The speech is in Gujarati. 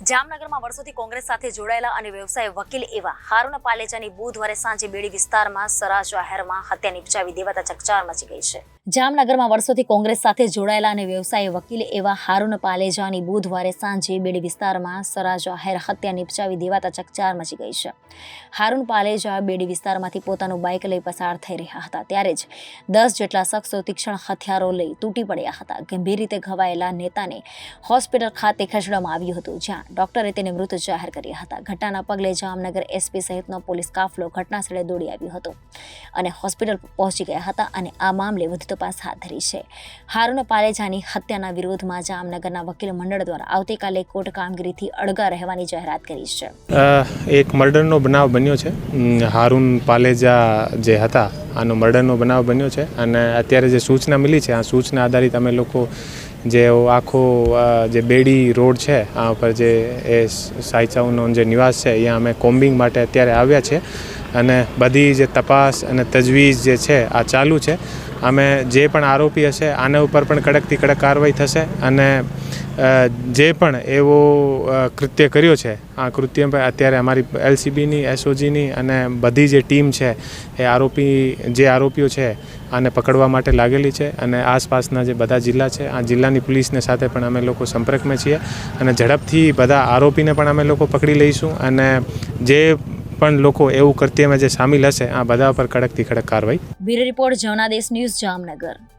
જામનગરમાં વર્ષોથી કોંગ્રેસ સાથે જોડાયેલા અને વ્યવસાય વકીલ એવા હારૂન પાલેજાની બુધવારે સાંજે બેડી વિસ્તારમાં સરા જાહેરમાં હત્યા નિપજાવી દેવાતા ચકચાર મચી ગઈ છે. જામનગરમાં વર્ષોથી કોંગ્રેસ સાથે જોડાયેલા અને વ્યવસાય વકીલ એવા હારૂન પાલેજાની બુધવારે સાંજે બેડી વિસ્તારમાં સરા જાહેર હત્યા નિપજાવી દેવાતા ચકચાર મચી ગઈ છે. હારૂન પાલેજા બેડી વિસ્તારમાંથી પોતાનું બાઇક લઈ પસાર થઈ રહ્યા હતા ત્યારે જ 10 જેટલા શખ્સો તીક્ષ્ણ હથિયારો લઈ તૂટી પડ્યા હતા. ગંભીર રીતે ઘવાયેલા નેતાને હોસ્પિટલ ખાતે ખસેડવામાં આવ્યું હતું, જ્યાં ડોક્ટરે તેને મૃત જાહેર કર્યા હતા. ઘટનાના પગલે જામનગર એસપી સહિતનો પોલીસ કાફલો ઘટનાસ્થળે દોડી આવ્યો હતો અને હોસ્પિટલ પહોંચી ગયા હતા અને આ મામલે વધુ તપાસ હાથ ધરી છે. હારૂન પાલેજાની હત્યાના વિરોધમાં જામનગરના વકીલ મંડળ દ્વારા આવતીકાલે કોર્ટ કામગીરીથી અળગા રહેવાની જાહેરાત કરી છે. એક મર્ડરનો બનાવ બન્યો છે. હારૂન પાલેજા જે હતા આનો મર્ડરનો બનાવ બન્યો છે અને અત્યારે જે સૂચના મળી છે આ સૂચના આધારિત અમે લોકો જે આખો જે બેડી રોડ છે આ ઉપર જે એ સાયચાઉનો જે નિવાસ છે અહીંયા અમે કોમ્બિંગ માટે અત્યારે આવ્યા છે અને બધી જે તપાસ અને તજવીજ જે છે આ ચાલુ છે. અમે જે પણ આરોપી હશે આના ઉપર પણ કડકથી કડક કાર્યવાહી થશે અને જે પણ એવો કૃત્ય કર્યો છે આ કૃત્ય પર અત્યારે અમારી LCBની SOGની અને બધી જે ટીમ છે એ આરોપીઓ છે આને પકડવા માટે લાગેલી છે અને આસપાસના જે બધા જિલ્લા છે આ જિલ્લાની પોલીસને સાથે પણ અમે લોકો સંપર્કમાં છીએ અને ઝડપથી બધા આરોપીને પણ અમે લોકો પકડી લઈશું અને જે પણ લોકો એવું કૃત્યમાં જે સામેલ હશે આ બધા પર કડકથી કડક કાર્યવાહી. Bureau report Janadesh news Jamnagar.